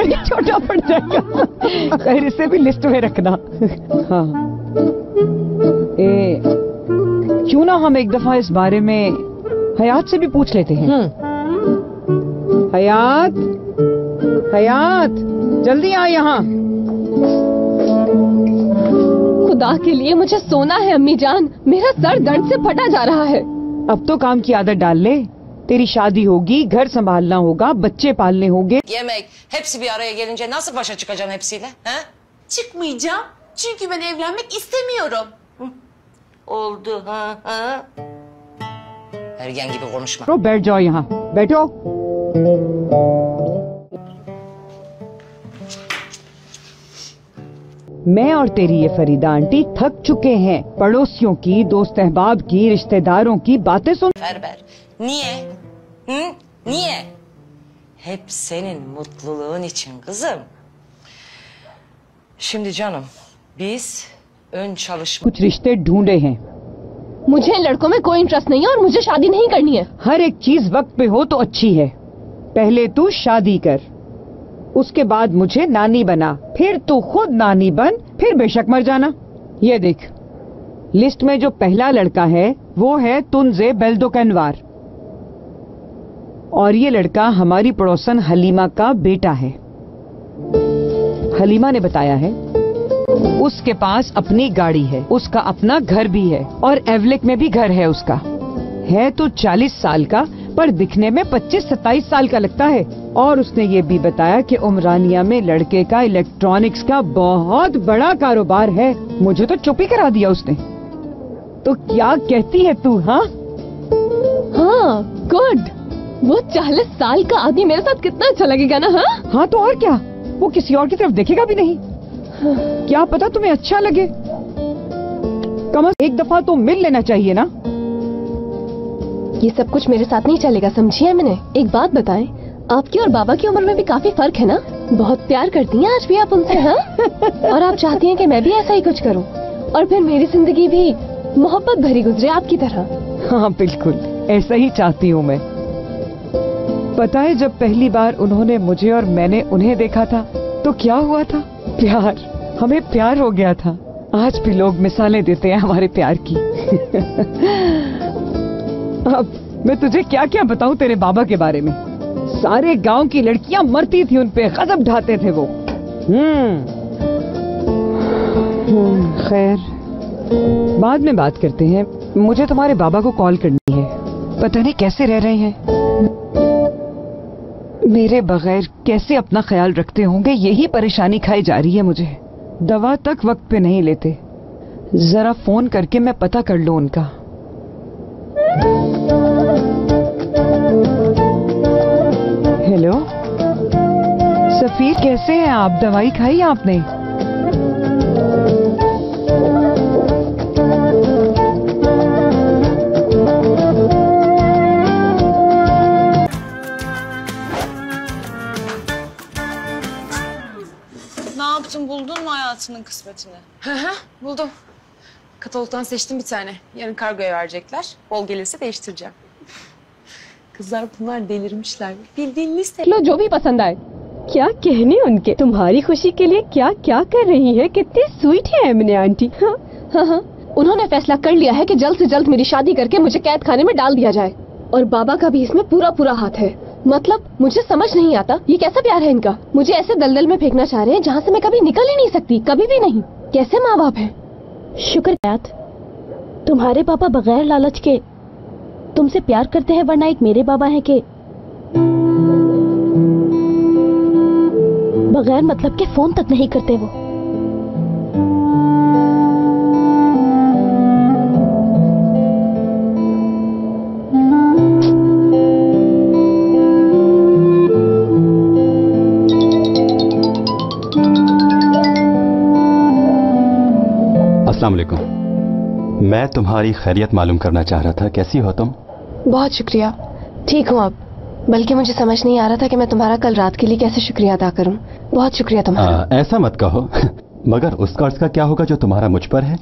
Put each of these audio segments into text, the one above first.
नहीं छोटा पड़ जाएगा। खैर इसे भी लिस्ट में रखना। हाँ क्यों ना हम एक दफा इस बारे में हयात से भी पूछ लेते हैं। हयात, हयात जल्दी आ यहाँ। खुदा के लिए मुझे सोना है अम्मी जान, मेरा सर दर्द से फटा जा रहा है। अब तो काम की आदत डाल ले, तेरी शादी होगी, घर संभालना होगा, बच्चे पालने होंगे। Yemek, hepsi bir araya gelince nasıl başa çıkacağım hepsiyle? He? Çıkmayacağım. Çünkü ben evlenmek istemiyorum. Oldu ha ha. Ergen gibi konuşma. तो बैठ जाओ यहाँ, बैठो। मैं और तेरी ये फरीदा आंटी थक चुके हैं पड़ोसियों की, दोस्त अहबाब की, रिश्तेदारों की बातें सुन। Ferber, niye? Hı? Niye? Hep senin mutluluğun için kızım. Şimdi canım, biz ön çalışma... कुछ रिश्ते ढूंढे हैं। मुझे लड़कों में कोई इंटरेस्ट नहीं है और मुझे शादी नहीं करनी है। हर एक चीज वक्त पे हो तो अच्छी है। पहले तू शादी कर, उसके बाद मुझे नानी बना, फिर तू खुद नानी बन, फिर बेशक मर जाना। ये देख, लिस्ट में जो पहला लड़का है वो है तुनजे बेल्दोकनवार, और ये लड़का हमारी पड़ोसन हलीमा का बेटा है। हलीमा ने बताया है उसके पास अपनी गाड़ी है, उसका अपना घर भी है, और एवलेक में भी घर है उसका। है तो 40 साल का, पर दिखने में 25-27 साल का लगता है। और उसने ये भी बताया कि उमरानिया में लड़के का इलेक्ट्रॉनिक्स का बहुत बड़ा कारोबार है। मुझे तो चुप ही करा दिया उसने। तो क्या कहती है तू? हाँ हाँ गुड। वो 40 साल का आदमी मेरे साथ कितना अच्छा लगेगा ना। हाँ हाँ तो और क्या, वो किसी और की तरफ देखेगा भी नहीं। क्या पता तुम्हें अच्छा लगे, कम से कम एक दफा तो मिल लेना चाहिए ना। ये सब कुछ मेरे साथ नहीं चलेगा, समझिए मैंने। एक बात बताएं, आपकी और बाबा की उम्र में भी काफी फर्क है ना। बहुत प्यार करती हैं आज भी आप उनसे। हाँ और आप चाहती हैं कि मैं भी ऐसा ही कुछ करूं, और फिर मेरी जिंदगी भी मोहब्बत भरी गुजरे आपकी तरह। हाँ बिल्कुल ऐसा ही चाहती हूँ मैं। पता है जब पहली बार उन्होंने मुझे और मैंने उन्हें देखा था तो क्या हुआ था? प्यार, हमें प्यार हो गया था। आज भी लोग मिसालें देते हैं हमारे प्यार की। अब मैं तुझे क्या क्या बताऊं तेरे बाबा के बारे में। सारे गांव की लड़कियां मरती थी उन पे, गजब ढाते थे वो। खैर बाद में बात करते हैं। मुझे तुम्हारे बाबा को कॉल करनी है, पता नहीं कैसे रह रहे हैं, मेरे बगैर कैसे अपना ख्याल रखते होंगे, यही परेशानी खाई जा रही है मुझे। दवा तक वक्त पे नहीं लेते। जरा फोन करके मैं पता कर लूं उनका। हेलो सफीर, कैसे हैं आप? दवाई खाई आपने? Ne yaptın, buldun mu hayatının kısmetini? Hı hı, buldum. Katalogdan seçtim bir tane. Yarın kargoya verecekler. Bol gelirse değiştireceğim. Kızlar bunlar delirmişler. Bildiğin liste. लो जो भी पसंद आए। क्या कहने उनके, तुम्हारी खुशी के लिए क्या क्या कर रही है। कितनी स्वीट है एमने आंटी। हाँ हाँ हाँ, उन्होंने फैसला कर लिया है कि जल्द से जल्द मेरी शादी करके मुझे कैद खाने में डाल दिया जाए, और बाबा का भी इसमें पूरा पूरा हाथ है। मतलब मुझे समझ नहीं आता ये कैसा प्यार है इनका। मुझे ऐसे दलदल में फेंकना चाह रहे हैं जहाँ से मैं कभी निकल ही नहीं सकती, कभी भी नहीं। कैसे माँ बाप है। शुक्र याद, तुम्हारे पापा बगैर लालच के तुमसे प्यार करते हैं, वरना एक मेरे बाबा हैं कि बगैर मतलब के फोन तक नहीं करते वो। अस्सलाम वालेकुम। मैं तुम्हारी खैरियत मालूम करना चाह रहा था, कैसी हो तुम? बहुत शुक्रिया, ठीक हूँ अब। बल्कि मुझे समझ नहीं आ रहा था कि मैं तुम्हारा कल रात के लिए कैसे शुक्रिया अदा करूँ। बहुत शुक्रिया तुम्हारा। ऐसा मत कहो। मगर उस कर्ज का क्या होगा जो तुम्हारा मुझ पर है?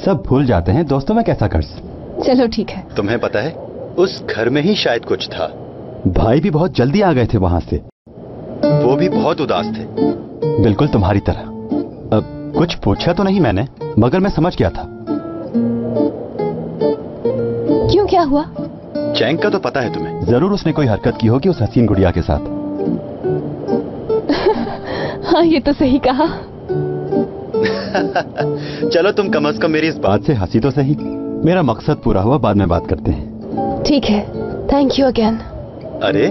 सब भूल जाते हैं दोस्तों में कैसा कर्ज। चलो ठीक है। तुम्हें पता है उस घर में ही शायद कुछ था। भाई भी बहुत जल्दी आ गए थे वहां से। वो भी बहुत उदास थे, बिल्कुल तुम्हारी तरह। कुछ पूछा तो नहीं मैंने, मगर मैं समझ गया था। क्यों, क्या हुआ? चैंग का तो पता है तुम्हें, जरूर उसने कोई हरकत की होगी उस हसीन गुड़िया के साथ। हाँ, ये तो सही कहा। चलो तुम कम से कम मेरी इस बात से हंसी तो सही। मेरा मकसद पूरा हुआ, बाद में बात करते हैं। ठीक है, थैंक यू अगेन। अरे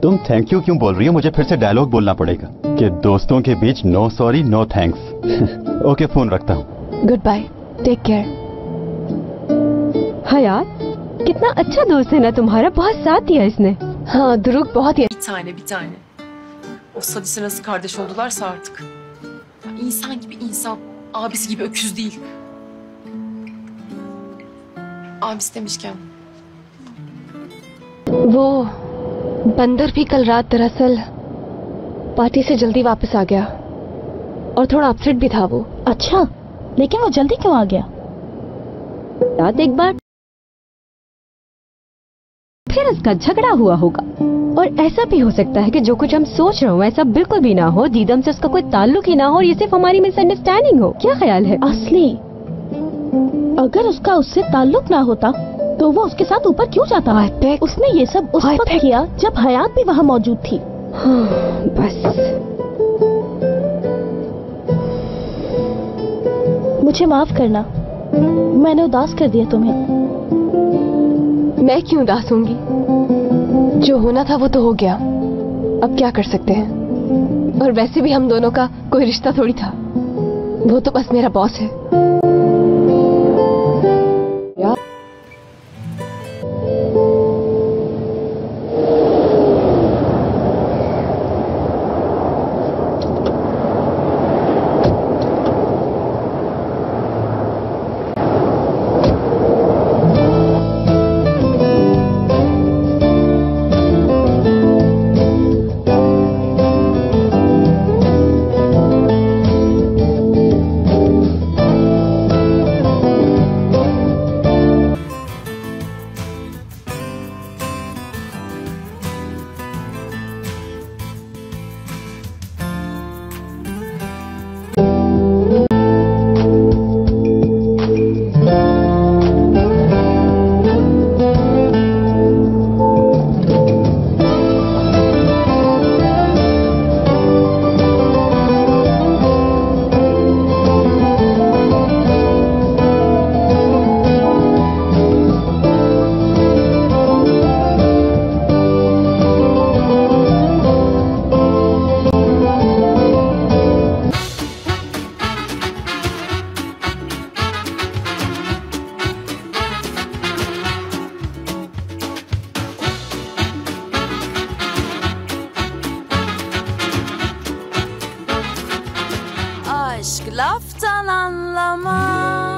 तुम थैंक यू क्यों बोल रही हो? मुझे फिर से डायलॉग बोलना पड़ेगा कि दोस्तों के बीच no sorry no thanks. Okay, phone रखता हूँ। Good bye, take care. Hayat, कितना अच्छा दोस्त है ना तुम्हारा, बहुत साथ दिया इसने। हाँ, दुरुक बहुत ही Bir tane. O Sadis'e nasıl kardeş oldularsa artık. Ya insan gibi insan, abisi gibi öküz değil. Abisi demişken. वो बंदर भी कल रात दरअसल पार्टी से जल्दी वापस आ गया और थोड़ा अपसेट भी था वो। अच्छा, लेकिन वो जल्दी क्यों आ गया? याद एक बार फिर उसका झगड़ा हुआ होगा, और ऐसा भी हो सकता है कि जो कुछ हम सोच रहे हो ऐसा बिल्कुल भी ना हो, दीदम से उसका कोई ताल्लुक ही ना हो और ये सिर्फ हमारी मिसअंडरस्टैंडिंग हो। क्या ख्याल है? असली, अगर उसका उससे ताल्लुक ना होता तो वो उसके साथ ऊपर क्यों जाता? उसने ये सब उस वक्त किया जब हयात भी वहाँ मौजूद थी। बस मुझे माफ करना, मैंने उदास कर दिया तुम्हें। मैं क्यों उदास होंगी? जो होना था वो तो हो गया, अब क्या कर सकते हैं। और वैसे भी हम दोनों का कोई रिश्ता थोड़ी था, वो तो बस मेरा बॉस है। Aşk laftan anlamaz.